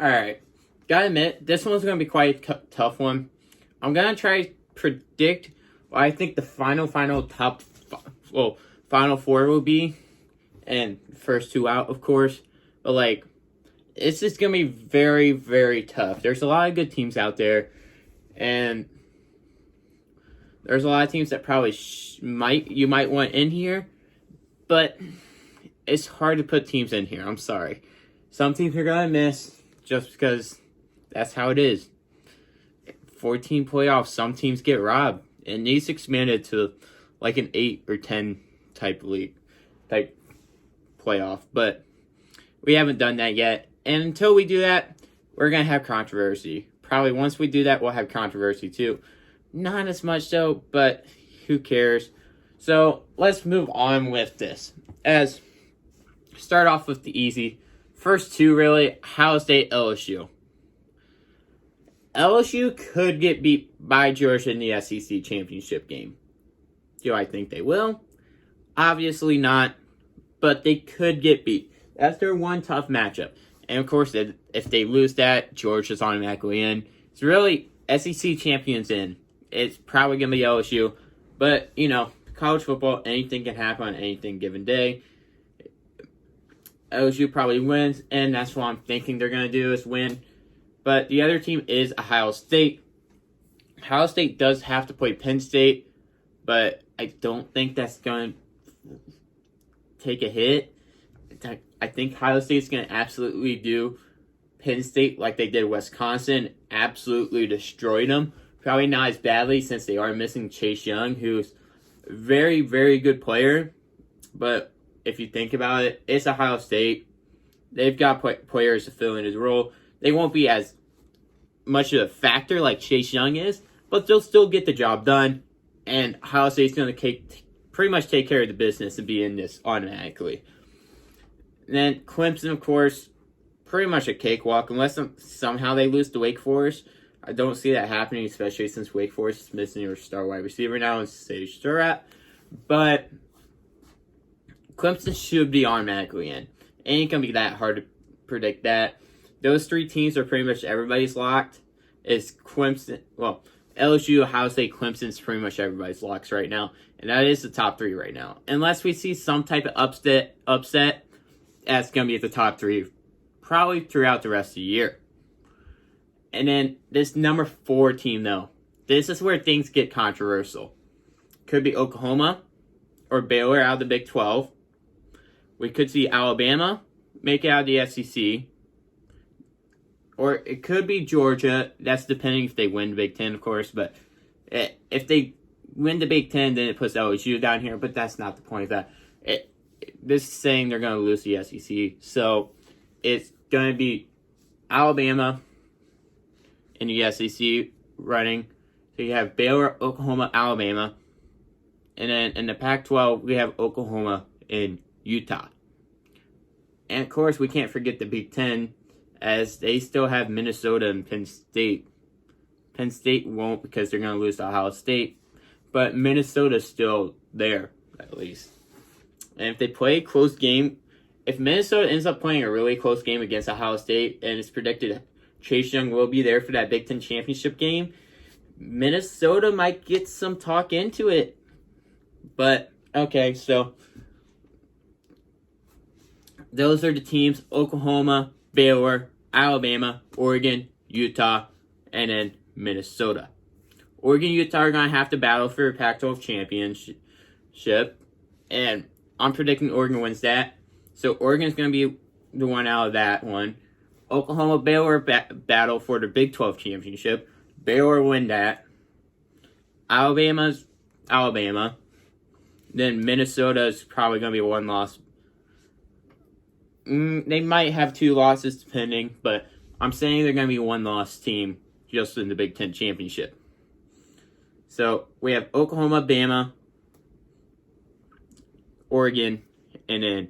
Alright, gotta admit, this one's gonna be quite a tough one. I'm gonna try to predict what I think the final four will be, and first two out, of course. But it's just gonna be very, very tough. There's a lot of good teams out there, and there's a lot of teams that probably you might want in here, but it's hard to put teams in here. I'm sorry. Some teams are gonna miss just because that's how it is. 14 playoffs, some teams get robbed. It needs to expand it to like an 8 or 10 type playoff. But we haven't done that yet. And until we do that, we're going to have controversy. Probably once we do that, we'll have controversy too. Not as much though, but who cares? So let's move on with this. As start off with the easy. First two, really, Ohio State, LSU. LSU could get beat by Georgia in the SEC championship game. Do I think they will? Obviously not, but they could get beat. That's their one tough matchup. And of course, if they lose that, Georgia's automatically in. It's really SEC champions in. It's probably going to be LSU. But, college football, anything can happen on any given day. LSU probably wins, and that's what I'm thinking they're going to do is win. But the other team is Ohio State. Ohio State does have to play Penn State, but I don't think that's going to take a hit. I think Ohio State's going to absolutely do Penn State like they did Wisconsin, absolutely destroy them. Probably not as badly since they are missing Chase Young, who's a very, very good player. But if you think about it, it's Ohio State. They've got players to fill in his role. They won't be as much of a factor like Chase Young is, but they'll still get the job done. And Ohio State's going to pretty much take care of the business and be in this automatically. And then Clemson, of course, pretty much a cakewalk. Unless somehow they lose to Wake Forest. I don't see that happening, especially since Wake Forest is missing your star wide receiver now, and Sage Surratt. But Clemson should be automatically in. It ain't going to be that hard to predict that. Those three teams are pretty much everybody's locked. It's Clemson, LSU, Ohio State, Clemson's pretty much everybody's locks right now. And that is the top three right now. Unless we see some type of upset, that's going to be at the top three probably throughout the rest of the year. And then this number 4 team, though. This is where things get controversial. Could be Oklahoma or Baylor out of the Big 12. We could see Alabama make it out of the SEC. Or it could be Georgia. That's depending if they win the Big Ten, of course. But if they win the Big Ten, then it puts LSU down here. But that's not the point of that. This is saying they're going to lose the SEC. So it's going to be Alabama in the SEC running. So you have Baylor, Oklahoma, Alabama. And then in the Pac-12, we have Oklahoma and Utah. And of course, we can't forget the Big Ten, as they still have Minnesota and Penn State. Penn State won't because they're going to lose to Ohio State. But Minnesota's still there, at least. And if they play a close game, if Minnesota ends up playing a really close game against Ohio State, and it's predicted Chase Young will be there for that Big Ten championship game, Minnesota might get some talk into it. But, okay, so those are the teams: Oklahoma, Baylor, Alabama, Oregon, Utah, and then Minnesota. Oregon and Utah are going to have to battle for a Pac-12 championship, and I'm predicting Oregon wins that. So Oregon's going to be the one out of that one. Oklahoma, Baylor battle for the Big 12 championship. Baylor win that. Alabama's Alabama. Then Minnesota's probably going to be one loss. They might have 2 losses depending, but I'm saying they're going to be one loss team just in the Big Ten championship. So we have Oklahoma, Bama, Oregon, and then,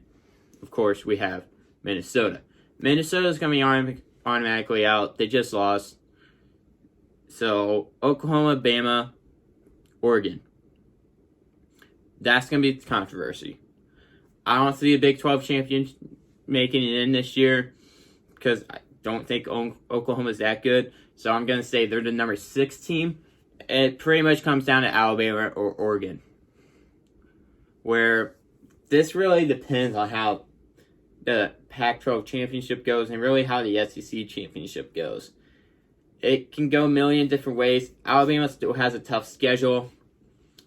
of course, we have Minnesota. Minnesota's going to be automatically out. They just lost. So Oklahoma, Bama, Oregon. That's going to be the controversy. I don't see the Big 12 champions making it in this year because don't think Oklahoma's that good. So I'm going to say they're the number 6 team. It pretty much comes down to Alabama or Oregon, where this really depends on how the Pac-12 championship goes and really how the SEC championship goes. It can go a million different ways. Alabama still has a tough schedule,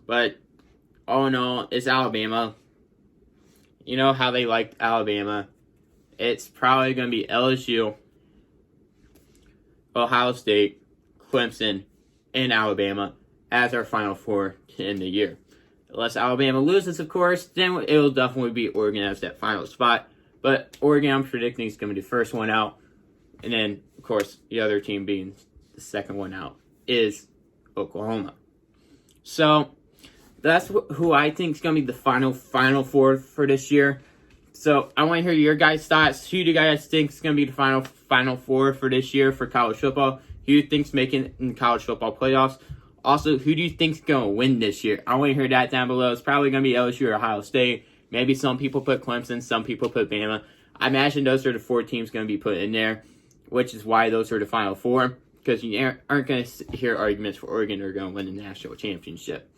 but all in all, it's Alabama. You know how they liked Alabama. It's probably going to be LSU, Ohio State, Clemson, and Alabama as our Final Four to end the year. Unless Alabama loses, of course, then it will definitely be Oregon as that final spot. But Oregon, I'm predicting, is going to be the first one out. And then, of course, the other team being the second one out is Oklahoma. So that's who I think is going to be the Final Four for this year. So I want to hear your guys' thoughts. Who do you guys think is going to be the Final Four for this year for college football? Who do you think's making it in college football playoffs? Also, who do you think's going to win this year? I want to hear that down below. It's probably going to be LSU or Ohio State. Maybe some people put Clemson, some people put Bama. I imagine those are the 4 teams going to be put in there, which is why those are the Final Four, because you aren't going to hear arguments for Oregon are going to win the national championship.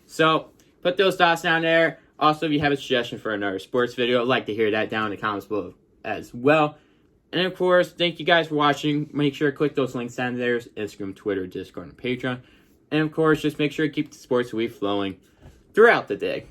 So, put those thoughts down there. Also, if you have a suggestion for another sports video, I'd like to hear that down in the comments below as well. And of course, thank you guys for watching. Make sure to click those links down there: Instagram, Twitter, Discord, and Patreon. And of course, just make sure to keep the sports week flowing throughout the day.